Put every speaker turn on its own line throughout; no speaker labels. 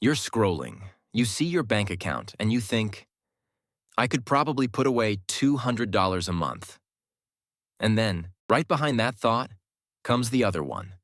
You're scrolling. You see your bank account and you think, I could probably put away $200 a month. And then, right behind that thought, comes the other one.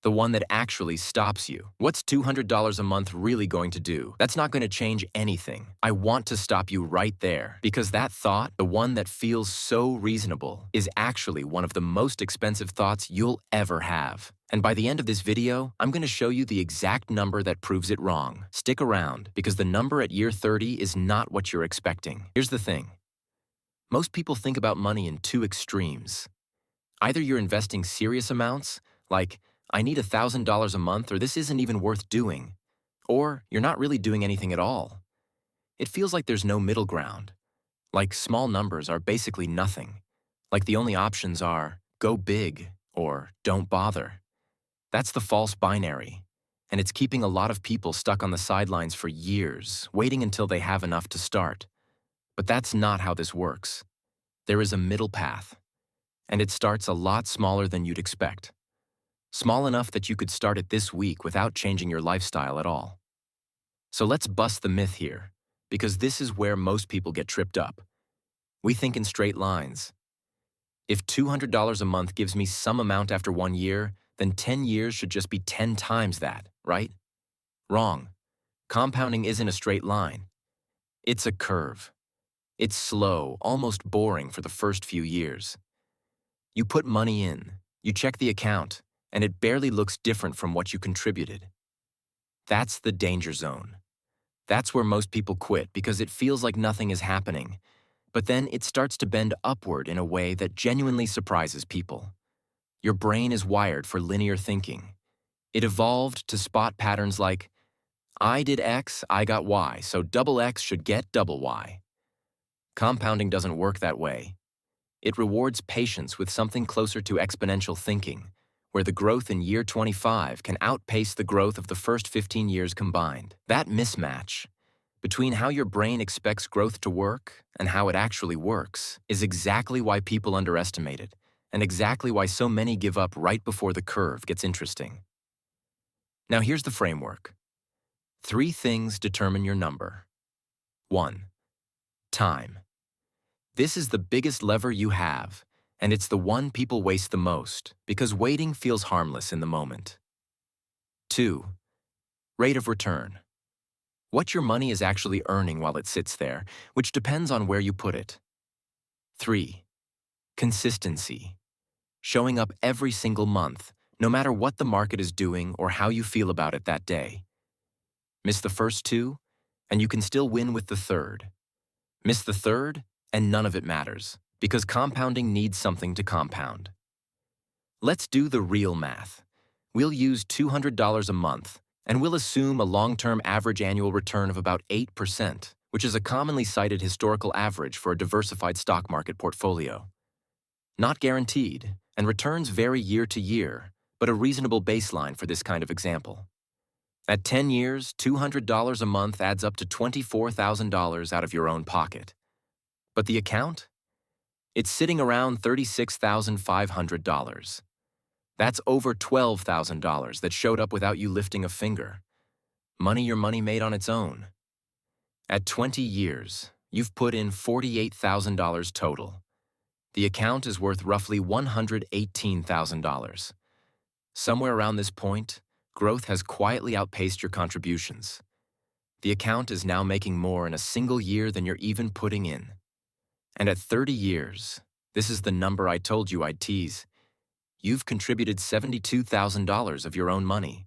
The one that actually stops you. What's $200 a month really going to do? That's not going to change anything. I want to stop you right there because that thought, the one that feels so reasonable, is actually one of the most expensive thoughts you'll ever have. And by the end of this video, I'm going to show you the exact number that proves it wrong. Stick around because the number at year 30 is not what you're expecting. Here's the thing. Most people think about money in two extremes. Either you're investing serious amounts, like I need $1,000 a month or this isn't even worth doing. Or you're not really doing anything at all. It feels like there's no middle ground. Like small numbers are basically nothing. Like the only options are go big or don't bother. That's the false binary. And it's keeping a lot of people stuck on the sidelines for years, waiting until they have enough to start. But that's not how this works. There is a middle path. And it starts a lot smaller than you'd expect. Small enough that you could start it this week without changing your lifestyle at all. So let's bust the myth here, because this is where most people get tripped up. We think in straight lines. If $200 a month gives me some amount after 1 year, then 10 years should just be 10 times that, right? Wrong. Compounding isn't a straight line. It's a curve. It's slow, almost boring for the first few years. You put money in, you check the account, and it barely looks different from what you contributed. That's the danger zone. That's where most people quit because it feels like nothing is happening. But then it starts to bend upward in a way that genuinely surprises people. Your brain is wired for linear thinking. It evolved to spot patterns like, I did X, I got Y, so double X should get double Y. Compounding doesn't work that way. It rewards patience with something closer to exponential thinking, where the growth in year 25 can outpace the growth of the first 15 years combined. That mismatch between how your brain expects growth to work and how it actually works is exactly why people underestimate it, and exactly why so many give up right before the curve gets interesting. Now here's the framework. 3 things determine your number. 1. Time. This is the biggest lever you have, and it's the one people waste the most because waiting feels harmless in the moment. 2. Rate of return. What your money is actually earning while it sits there, which depends on where you put it. 3. Consistency. Showing up every single month, no matter what the market is doing or how you feel about it that day. Miss the first 2, and you can still win with the third. Miss the third, and none of it matters, because compounding needs something to compound. Let's do the real math. We'll use $200 a month, and we'll assume a long-term average annual return of about 8%, which is a commonly cited historical average for a diversified stock market portfolio. Not guaranteed, and returns vary year to year, but a reasonable baseline for this kind of example. At 10 years, $200 a month adds up to $24,000 out of your own pocket. But the account? It's sitting around $36,500. That's over $12,000 that showed up without you lifting a finger. Money your money made on its own. At 20 years, you've put in $48,000 total. The account is worth roughly $118,000. Somewhere around this point, growth has quietly outpaced your contributions. The account is now making more in a single year than you're even putting in. And at 30 years, this is the number I told you I'd tease. You've contributed $72,000 of your own money.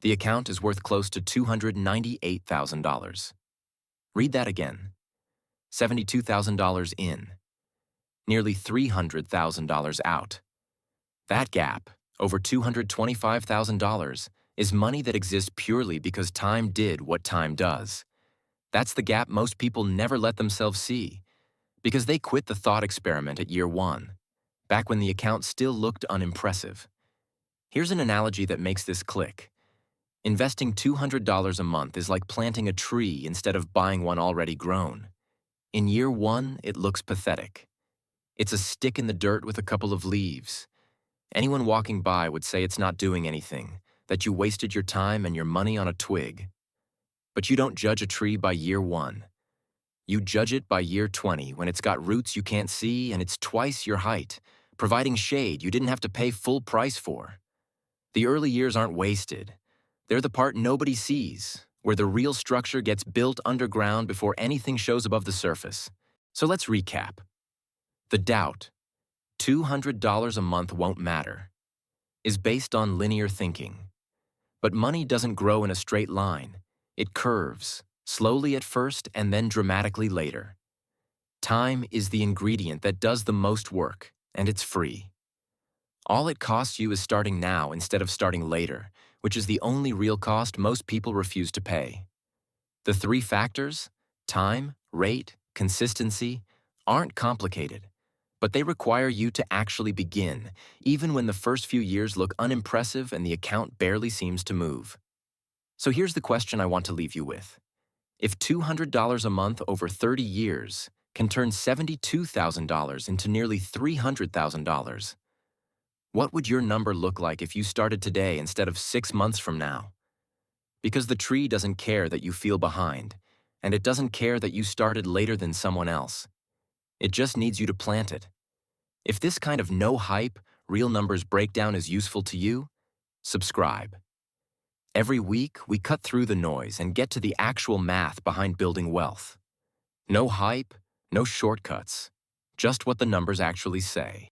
The account is worth close to $298,000. Read that again. $72,000 in. Nearly $300,000 out. That gap, over $225,000, is money that exists purely because time did what time does. That's the gap most people never let themselves see, because they quit the thought experiment at year 1, back when the account still looked unimpressive. Here's an analogy that makes this click. Investing $200 a month is like planting a tree instead of buying one already grown. In year 1, it looks pathetic. It's a stick in the dirt with a couple of leaves. Anyone walking by would say it's not doing anything, that you wasted your time and your money on a twig. But you don't judge a tree by year 1. You judge it by year 20 when it's got roots you can't see and it's twice your height, providing shade you didn't have to pay full price for. The early years aren't wasted. They're the part nobody sees, where the real structure gets built underground before anything shows above the surface. So let's recap. The doubt, $200 a month won't matter, is based on linear thinking. But money doesn't grow in a straight line. It curves, slowly at first and then dramatically later. Time is the ingredient that does the most work, and it's free. All it costs you is starting now instead of starting later, which is the only real cost most people refuse to pay. The 3 factors, time, rate, consistency, aren't complicated, but they require you to actually begin, even when the first few years look unimpressive and the account barely seems to move. So here's the question I want to leave you with. If $200 a month over 30 years can turn $72,000 into nearly $300,000, what would your number look like if you started today instead of 6 months from now? Because the tree doesn't care that you feel behind, and it doesn't care that you started later than someone else. It just needs you to plant it. If this kind of no-hype, real numbers breakdown is useful to you, subscribe. Every week, we cut through the noise and get to the actual math behind building wealth. No hype, no shortcuts, just what the numbers actually say.